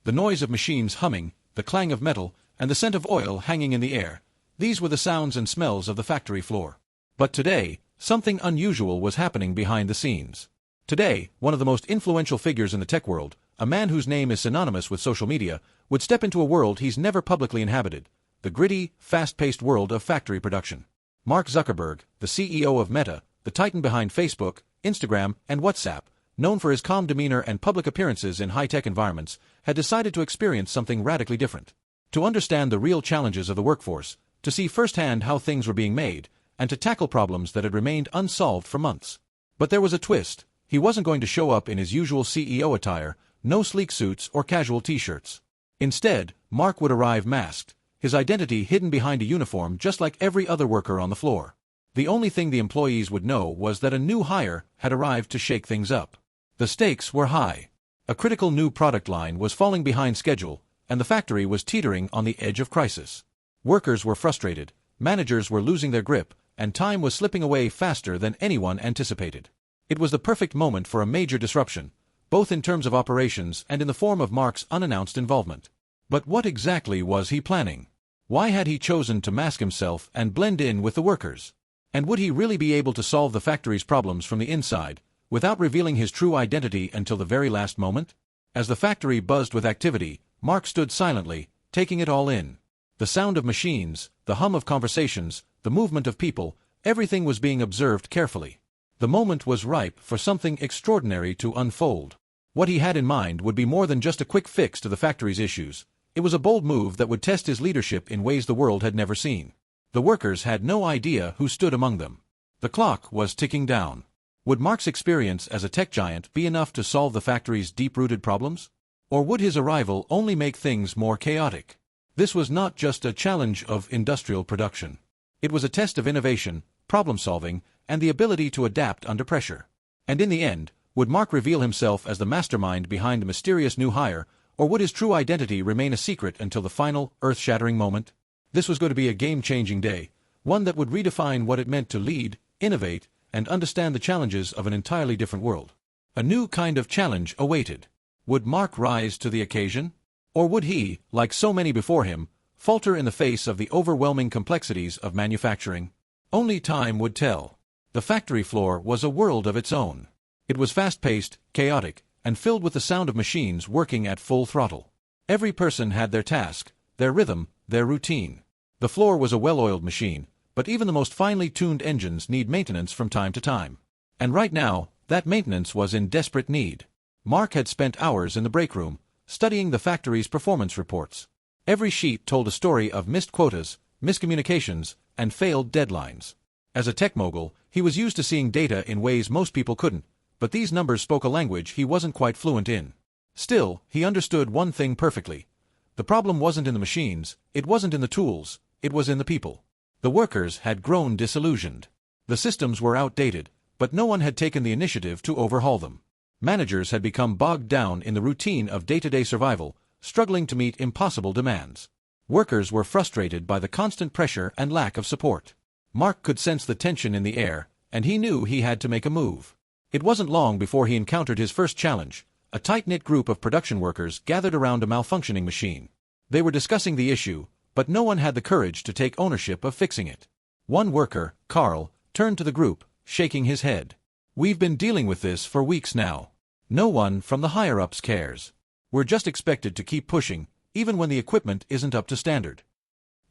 The noise of machines humming, the clang of metal, and the scent of oil hanging in the air. These were the sounds and smells of the factory floor. But today, something unusual was happening behind the scenes. Today, one of the most influential figures in the tech world, a man whose name is synonymous with social media, would step into a world he's never publicly inhabited, the gritty, fast-paced world of factory production. Mark Zuckerberg, the CEO of Meta, the titan behind Facebook, Instagram, and WhatsApp, known for his calm demeanor and public appearances in high-tech environments, had decided to experience something radically different. To understand the real challenges of the workforce, to see firsthand how things were being made, and to tackle problems that had remained unsolved for months. But there was a twist. He wasn't going to show up in his usual CEO attire, no sleek suits or casual t-shirts. Instead, Mark would arrive masked, his identity hidden behind a uniform just like every other worker on the floor. The only thing the employees would know was that a new hire had arrived to shake things up. The stakes were high. A critical new product line was falling behind schedule, and the factory was teetering on the edge of crisis. Workers were frustrated, managers were losing their grip, and time was slipping away faster than anyone anticipated. It was the perfect moment for a major disruption, both in terms of operations and in the form of Mark's unannounced involvement. But what exactly was he planning? Why had he chosen to mask himself and blend in with the workers? And would he really be able to solve the factory's problems from the inside, without revealing his true identity until the very last moment? As the factory buzzed with activity, Mark stood silently, taking it all in. The sound of machines, the hum of conversations, the movement of people, everything was being observed carefully. The moment was ripe for something extraordinary to unfold. What he had in mind would be more than just a quick fix to the factory's issues. It was a bold move that would test his leadership in ways the world had never seen. The workers had no idea who stood among them. The clock was ticking down. Would Mark's experience as a tech giant be enough to solve the factory's deep-rooted problems? Or would his arrival only make things more chaotic? This was not just a challenge of industrial production. It was a test of innovation, problem-solving, and the ability to adapt under pressure. And in the end, would Mark reveal himself as the mastermind behind the mysterious new hire, or would his true identity remain a secret until the final, earth-shattering moment? This was going to be a game-changing day, one that would redefine what it meant to lead, innovate, and understand the challenges of an entirely different world. A new kind of challenge awaited. Would Mark rise to the occasion? Or would he, like so many before him, falter in the face of the overwhelming complexities of manufacturing? Only time would tell. The factory floor was a world of its own. It was fast-paced, chaotic, and filled with the sound of machines working at full throttle. Every person had their task, their rhythm, their routine. The floor was a well-oiled machine, but even the most finely tuned engines need maintenance from time to time. And right now, that maintenance was in desperate need. Mark had spent hours in the break room, studying the factory's performance reports. Every sheet told a story of missed quotas, miscommunications, and failed deadlines. As a tech mogul, he was used to seeing data in ways most people couldn't, but these numbers spoke a language he wasn't quite fluent in. Still, he understood one thing perfectly. The problem wasn't in the machines, it wasn't in the tools, it was in the people. The workers had grown disillusioned. The systems were outdated, but no one had taken the initiative to overhaul them. Managers had become bogged down in the routine of day-to-day survival, struggling to meet impossible demands. Workers were frustrated by the constant pressure and lack of support. Mark could sense the tension in the air, and he knew he had to make a move. It wasn't long before he encountered his first challenge. A tight-knit group of production workers gathered around a malfunctioning machine. They were discussing the issue, but no one had the courage to take ownership of fixing it. One worker, Carl, turned to the group, shaking his head. "We've been dealing with this for weeks now. No one from the higher-ups cares. We're just expected to keep pushing, even when the equipment isn't up to standard."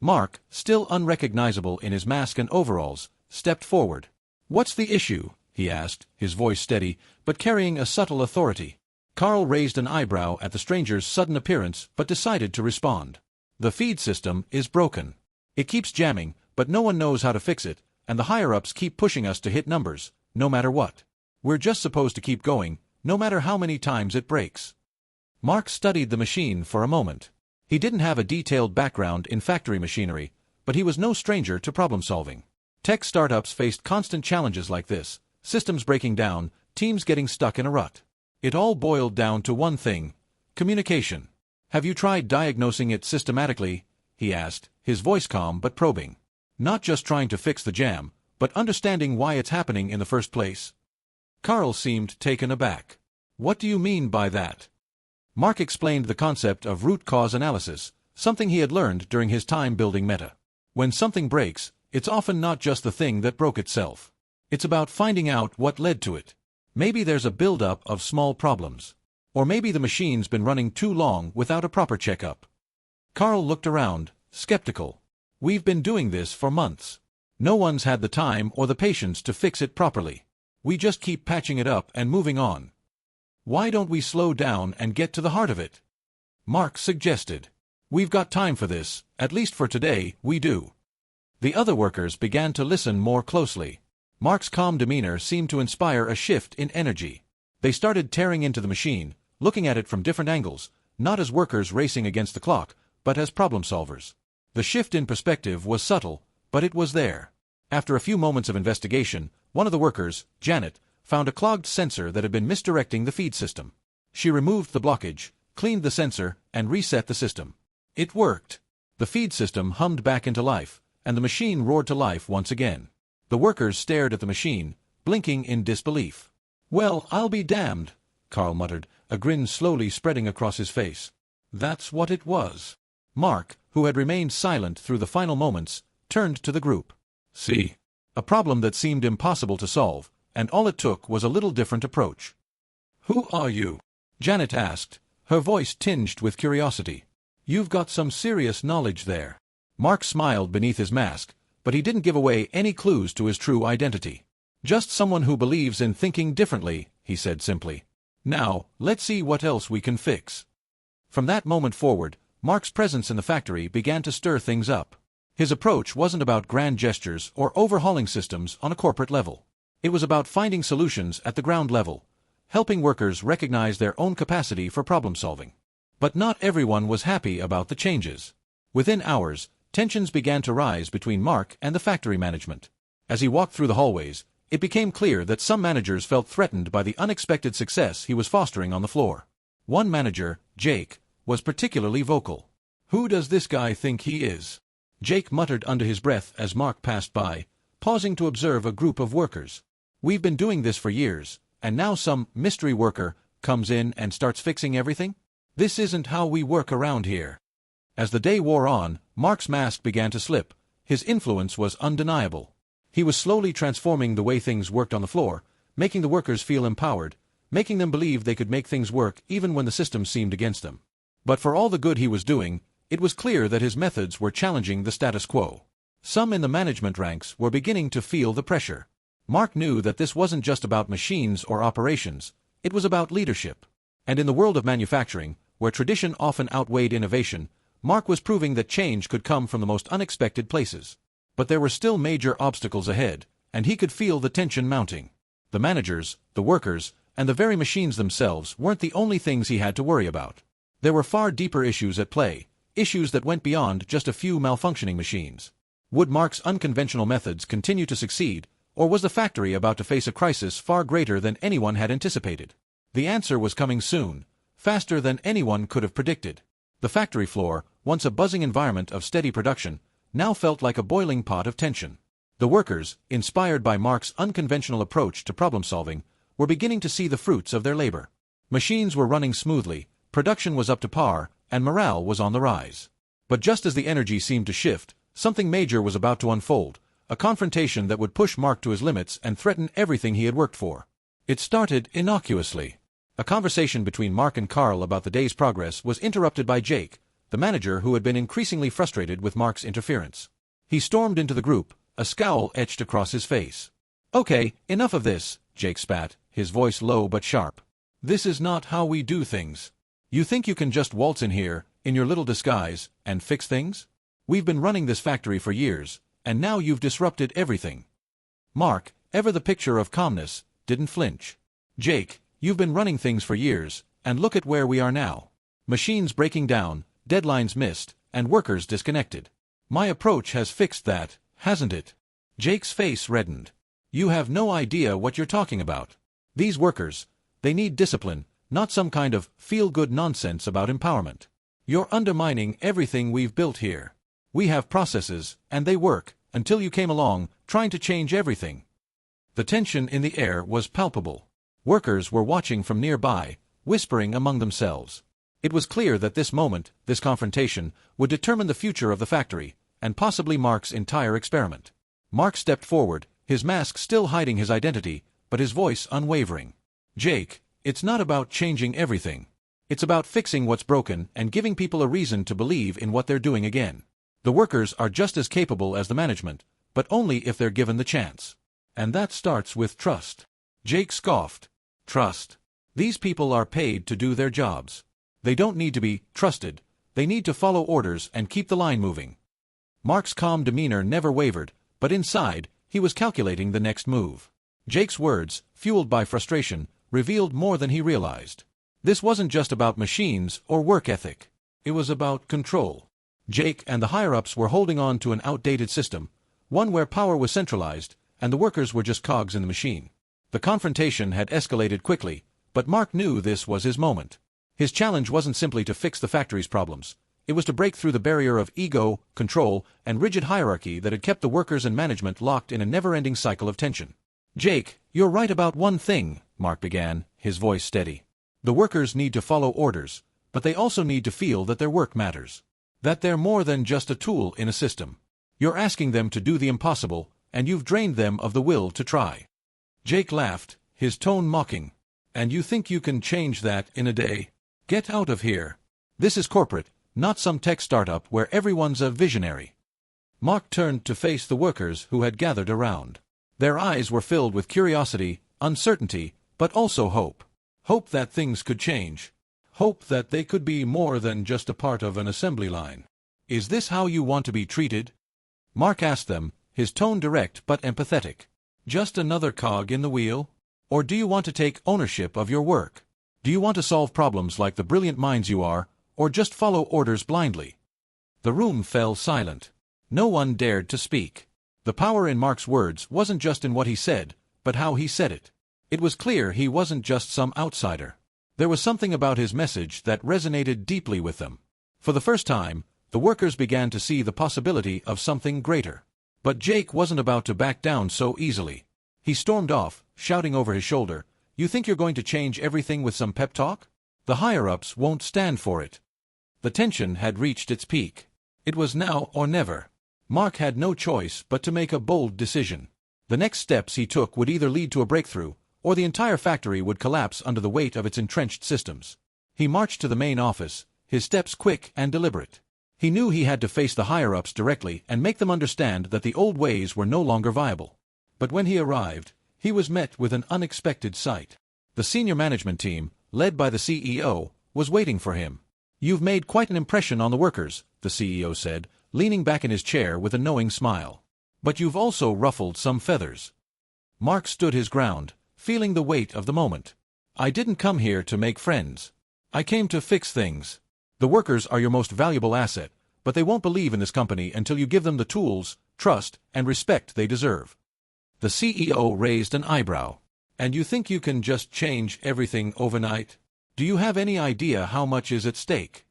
Mark, still unrecognizable in his mask and overalls, stepped forward. "What's the issue?" he asked, his voice steady, but carrying a subtle authority. Carl raised an eyebrow at the stranger's sudden appearance but decided to respond. "The feed system is broken. It keeps jamming, but no one knows how to fix it, and the higher-ups keep pushing us to hit numbers, no matter what. We're just supposed to keep going, no matter how many times it breaks." Mark studied the machine for a moment. He didn't have a detailed background in factory machinery, but he was no stranger to problem-solving. Tech startups faced constant challenges like this, systems breaking down, teams getting stuck in a rut. It all boiled down to one thing: communication. "Have you tried diagnosing it systematically?" he asked, his voice calm but probing. "Not just trying to fix the jam, but understanding why it's happening in the first place?" Carl seemed taken aback. "What do you mean by that?" Mark explained the concept of root cause analysis, something he had learned during his time building Meta. When something breaks, it's often not just the thing that broke itself. It's about finding out what led to it. Maybe there's a build-up of small problems. Or maybe the machine's been running too long without a proper checkup. Carl looked around, skeptical. We've been doing this for months. No one's had the time or the patience to fix it properly. We just keep patching it up and moving on. Why don't we slow down and get to the heart of it? Mark suggested. We've got time for this, at least for today, we do. The other workers began to listen more closely. Mark's calm demeanor seemed to inspire a shift in energy. They started tearing into the machine, looking at it from different angles, not as workers racing against the clock, but as problem solvers. The shift in perspective was subtle, but it was there. After a few moments of investigation, one of the workers, Janet, found a clogged sensor that had been misdirecting the feed system. She removed the blockage, cleaned the sensor, and reset the system. It worked. The feed system hummed back into life, and the machine roared to life once again. The workers stared at the machine, blinking in disbelief. "Well, I'll be damned," Carl muttered, a grin slowly spreading across his face. That's what it was. Mark, who had remained silent through the final moments, turned to the group. "See? A problem that seemed impossible to solve, and all it took was a little different approach." "Who are you?" Janet asked, her voice tinged with curiosity. "You've got some serious knowledge there." Mark smiled beneath his mask, but he didn't give away any clues to his true identity. "Just someone who believes in thinking differently," he said simply. "Now, let's see what else we can fix." From that moment forward, Mark's presence in the factory began to stir things up. His approach wasn't about grand gestures or overhauling systems on a corporate level. It was about finding solutions at the ground level, helping workers recognize their own capacity for problem-solving. But not everyone was happy about the changes. Within hours, tensions began to rise between Mark and the factory management. As he walked through the hallways, it became clear that some managers felt threatened by the unexpected success he was fostering on the floor. One manager, Jake, was particularly vocal. "Who does this guy think he is?" Jake muttered under his breath as Mark passed by, pausing to observe a group of workers. "We've been doing this for years, and now some mystery worker comes in and starts fixing everything? This isn't how we work around here." As the day wore on, Mark's mask began to slip. His influence was undeniable. He was slowly transforming the way things worked on the floor, making the workers feel empowered, making them believe they could make things work even when the system seemed against them. But for all the good he was doing, it was clear that his methods were challenging the status quo. Some in the management ranks were beginning to feel the pressure. Mark knew that this wasn't just about machines or operations, it was about leadership. And in the world of manufacturing, where tradition often outweighed innovation, Mark was proving that change could come from the most unexpected places. But there were still major obstacles ahead, and he could feel the tension mounting. The managers, the workers, and the very machines themselves weren't the only things he had to worry about. There were far deeper issues at play, issues that went beyond just a few malfunctioning machines. Would Mark's unconventional methods continue to succeed, or was the factory about to face a crisis far greater than anyone had anticipated? The answer was coming soon, faster than anyone could have predicted. The factory floor, once a buzzing environment of steady production, now felt like a boiling pot of tension. The workers, inspired by Mark's unconventional approach to problem-solving, were beginning to see the fruits of their labor. Machines were running smoothly, production was up to par, and morale was on the rise. But just as the energy seemed to shift, something major was about to unfold, a confrontation that would push Mark to his limits and threaten everything he had worked for. It started innocuously. A conversation between Mark and Carl about the day's progress was interrupted by Jake, the manager who had been increasingly frustrated with Mark's interference. He stormed into the group, a scowl etched across his face. "Okay, enough of this," Jake spat, his voice low but sharp. "This is not how we do things. You think you can just waltz in here, in your little disguise, and fix things? We've been running this factory for years, and now you've disrupted everything." Mark, ever the picture of calmness, didn't flinch. "Jake, you've been running things for years, and look at where we are now. Machines breaking down, deadlines missed, and workers disconnected. My approach has fixed that, hasn't it?" Jake's face reddened. "You have no idea what you're talking about. These workers, they need discipline, not some kind of feel-good nonsense about empowerment. You're undermining everything we've built here. We have processes, and they work, until you came along, trying to change everything." The tension in the air was palpable. Workers were watching from nearby, whispering among themselves. It was clear that this moment, this confrontation, would determine the future of the factory, and possibly Mark's entire experiment. Mark stepped forward, his mask still hiding his identity, but his voice unwavering. "Jake, it's not about changing everything. It's about fixing what's broken and giving people a reason to believe in what they're doing again. The workers are just as capable as the management, but only if they're given the chance. And that starts with trust." Jake scoffed. "Trust? These people are paid to do their jobs. They don't need to be trusted. They need to follow orders and keep the line moving." Mark's calm demeanor never wavered, but inside, he was calculating the next move. Jake's words, fueled by frustration, revealed more than he realized. This wasn't just about machines or work ethic. It was about control. Jake and the higher-ups were holding on to an outdated system, one where power was centralized, and the workers were just cogs in the machine. The confrontation had escalated quickly, but Mark knew this was his moment. His challenge wasn't simply to fix the factory's problems. It was to break through the barrier of ego, control, and rigid hierarchy that had kept the workers and management locked in a never-ending cycle of tension. "Jake, you're right about one thing," Mark began, his voice steady. "The workers need to follow orders, but they also need to feel that their work matters. That they're more than just a tool in a system. You're asking them to do the impossible, and you've drained them of the will to try." Jake laughed, his tone mocking. "And you think you can change that in a day? Get out of here. This is corporate, not some tech startup where everyone's a visionary." Mark turned to face the workers who had gathered around. Their eyes were filled with curiosity, uncertainty, but also hope. Hope that things could change. Hope that they could be more than just a part of an assembly line. "Is this how you want to be treated?" Mark asked them, his tone direct but empathetic. "Just another cog in the wheel? Or do you want to take ownership of your work? Do you want to solve problems like the brilliant minds you are, or just follow orders blindly?" The room fell silent. No one dared to speak. The power in Mark's words wasn't just in what he said, but how he said it. It was clear he wasn't just some outsider. There was something about his message that resonated deeply with them. For the first time, the workers began to see the possibility of something greater. But Jake wasn't about to back down so easily. He stormed off, shouting over his shoulder, "You think you're going to change everything with some pep talk? The higher-ups won't stand for it." The tension had reached its peak. It was now or never. Mark had no choice but to make a bold decision. The next steps he took would either lead to a breakthrough, or the entire factory would collapse under the weight of its entrenched systems. He marched to the main office, his steps quick and deliberate. He knew he had to face the higher-ups directly and make them understand that the old ways were no longer viable. But when he arrived, he was met with an unexpected sight. The senior management team, led by the CEO, was waiting for him. "You've made quite an impression on the workers," the CEO said, leaning back in his chair with a knowing smile. "But you've also ruffled some feathers." Mark stood his ground, feeling the weight of the moment. "I didn't come here to make friends. I came to fix things. The workers are your most valuable asset, but they won't believe in this company until you give them the tools, trust, and respect they deserve." The CEO raised an eyebrow. "And you think you can just change everything overnight? Do you have any idea how much is at stake?"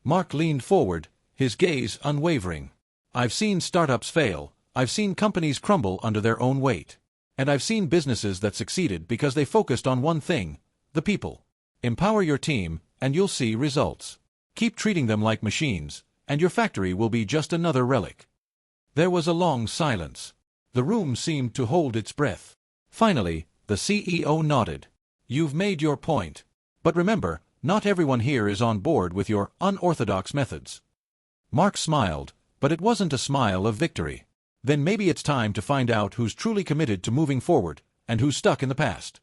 Mark leaned forward, his gaze unwavering. "I've seen startups fail, I've seen companies crumble under their own weight. And I've seen businesses that succeeded because they focused on one thing, the people. Empower your team, and you'll see results. Keep treating them like machines, and your factory will be just another relic." There was a long silence. The room seemed to hold its breath. Finally, the CEO nodded. "You've made your point. But remember, not everyone here is on board with your unorthodox methods." Mark smiled, but it wasn't a smile of victory. Then maybe it's time to find out who's truly committed to moving forward, and who's stuck in the past.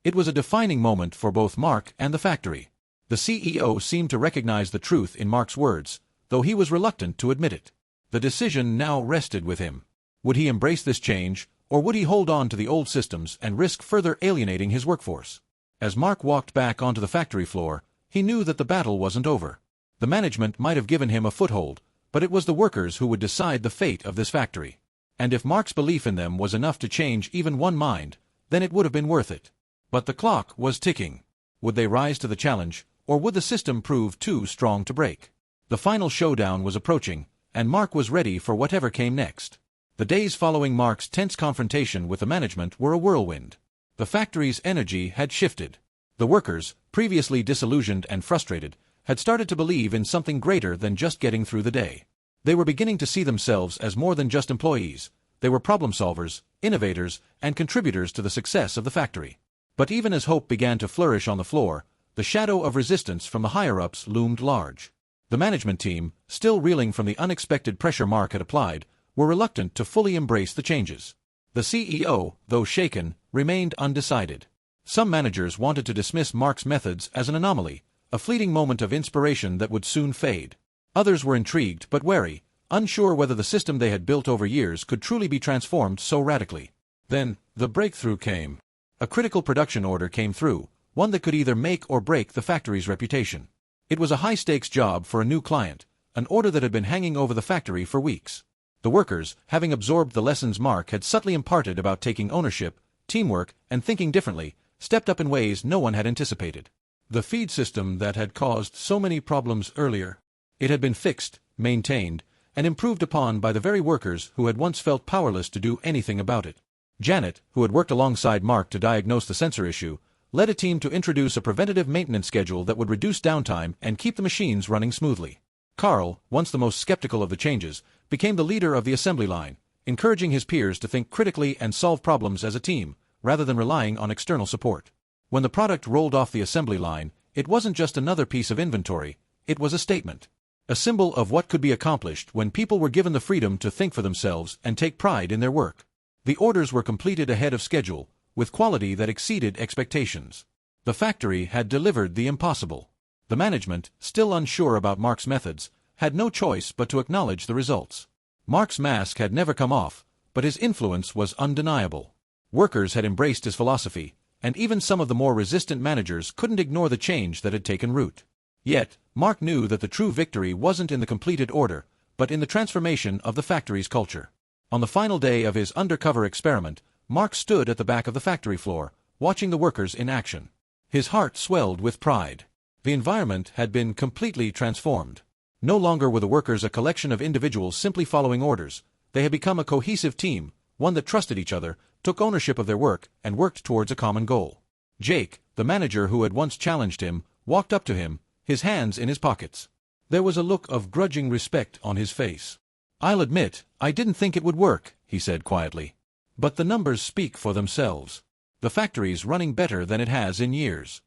It was a defining moment for both Mark and the factory. The CEO seemed to recognize the truth in Mark's words, though he was reluctant to admit it. The decision now rested with him. Would he embrace this change, or would he hold on to the old systems and risk further alienating his workforce? As Mark walked back onto the factory floor, he knew that the battle wasn't over. The management might have given him a foothold, but it was the workers who would decide the fate of this factory. And if Mark's belief in them was enough to change even one mind, then it would have been worth it. But the clock was ticking. Would they rise to the challenge, or would the system prove too strong to break? The final showdown was approaching, and Mark was ready for whatever came next. The days following Mark's tense confrontation with the management were a whirlwind. The factory's energy had shifted. The workers, previously disillusioned and frustrated, had started to believe in something greater than just getting through the day. They were beginning to see themselves as more than just employees. They were problem solvers, innovators, and contributors to the success of the factory. But even as hope began to flourish on the floor, the shadow of resistance from the higher-ups loomed large. The management team, still reeling from the unexpected pressure Mark had applied, were reluctant to fully embrace the changes. The CEO, though shaken, remained undecided. Some managers wanted to dismiss Mark's methods as an anomaly, a fleeting moment of inspiration that would soon fade. Others were intrigued but wary, unsure whether the system they had built over years could truly be transformed so radically. Then, the breakthrough came. A critical production order came through, one that could either make or break the factory's reputation. It was a high-stakes job for a new client, an order that had been hanging over the factory for weeks. The workers, having absorbed the lessons Mark had subtly imparted about taking ownership, teamwork, and thinking differently, stepped up in ways no one had anticipated. The feed system that had caused so many problems earlier. It had been fixed, maintained, and improved upon by the very workers who had once felt powerless to do anything about it. Janet, who had worked alongside Mark to diagnose the sensor issue, led a team to introduce a preventative maintenance schedule that would reduce downtime and keep the machines running smoothly. Carl, once the most skeptical of the changes, became the leader of the assembly line, encouraging his peers to think critically and solve problems as a team, rather than relying on external support. When the product rolled off the assembly line, it wasn't just another piece of inventory, it was a statement. A symbol of what could be accomplished when people were given the freedom to think for themselves and take pride in their work. The orders were completed ahead of schedule, with quality that exceeded expectations. The factory had delivered the impossible. The management, still unsure about Mark's methods, had no choice but to acknowledge the results. Mark's mask had never come off, but his influence was undeniable. Workers had embraced his philosophy, and even some of the more resistant managers couldn't ignore the change that had taken root. Yet, Mark knew that the true victory wasn't in the completed order, but in the transformation of the factory's culture. On the final day of his undercover experiment, Mark stood at the back of the factory floor, watching the workers in action. His heart swelled with pride. The environment had been completely transformed. No longer were the workers a collection of individuals simply following orders. They had become a cohesive team, one that trusted each other, took ownership of their work, and worked towards a common goal. Jake, the manager who had once challenged him, walked up to him, his hands in his pockets. There was a look of grudging respect on his face. "I'll admit, I didn't think it would work," he said quietly. "But the numbers speak for themselves. The factory's running better than it has in years."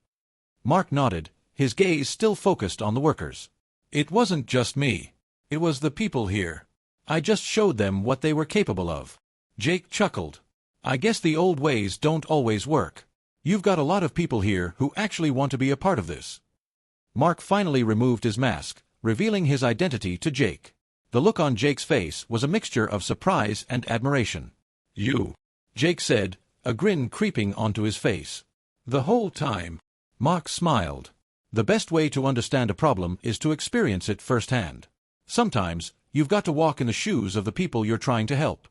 Mark nodded, his gaze still focused on the workers. "It wasn't just me. It was the people here. I just showed them what they were capable of." Jake chuckled. "I guess the old ways don't always work. You've got a lot of people here who actually want to be a part of this." Mark finally removed his mask, revealing his identity to Jake. The look on Jake's face was a mixture of surprise and admiration. "You," Jake said, a grin creeping onto his face. "The whole time." Mark smiled. The best way to understand a problem is to experience it firsthand. Sometimes, you've got to walk in the shoes of the people you're trying to help.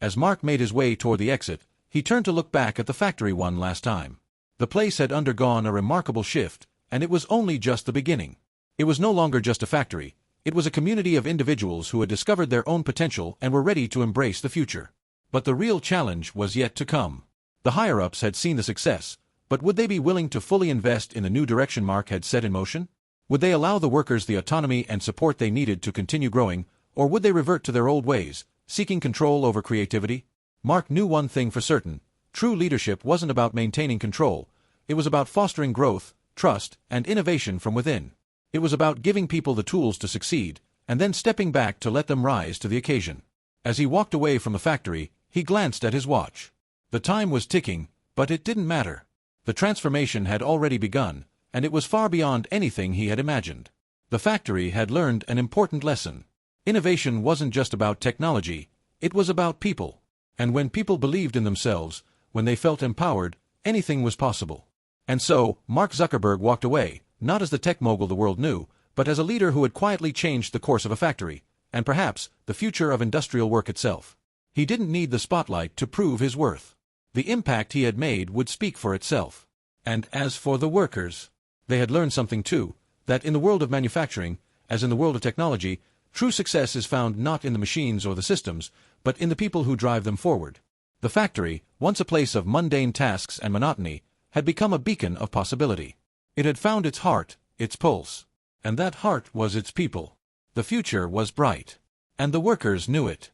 As Mark made his way toward the exit, he turned to look back at the factory one last time. The place had undergone a remarkable shift, and it was only just the beginning. It was no longer just a factory, it was a community of individuals who had discovered their own potential and were ready to embrace the future. But the real challenge was yet to come. The higher-ups had seen the success, but would they be willing to fully invest in the new direction Mark had set in motion? Would they allow the workers the autonomy and support they needed to continue growing, or would they revert to their old ways, seeking control over creativity? Mark knew one thing for certain: true leadership wasn't about maintaining control, it was about fostering growth, trust, and innovation from within. It was about giving people the tools to succeed, and then stepping back to let them rise to the occasion. As he walked away from the factory, he glanced at his watch. The time was ticking, but it didn't matter. The transformation had already begun, and it was far beyond anything he had imagined. The factory had learned an important lesson. Innovation wasn't just about technology, it was about people. And when people believed in themselves, when they felt empowered, anything was possible. And so, Mark Zuckerberg walked away, not as the tech mogul the world knew, but as a leader who had quietly changed the course of a factory, and perhaps, the future of industrial work itself. He didn't need the spotlight to prove his worth. The impact he had made would speak for itself. And as for the workers, they had learned something too, that in the world of manufacturing, as in the world of technology, true success is found not in the machines or the systems, but in the people who drive them forward. The factory, once a place of mundane tasks and monotony, had become a beacon of possibility. It had found its heart, its pulse. And that heart was its people. The future was bright. And the workers knew it.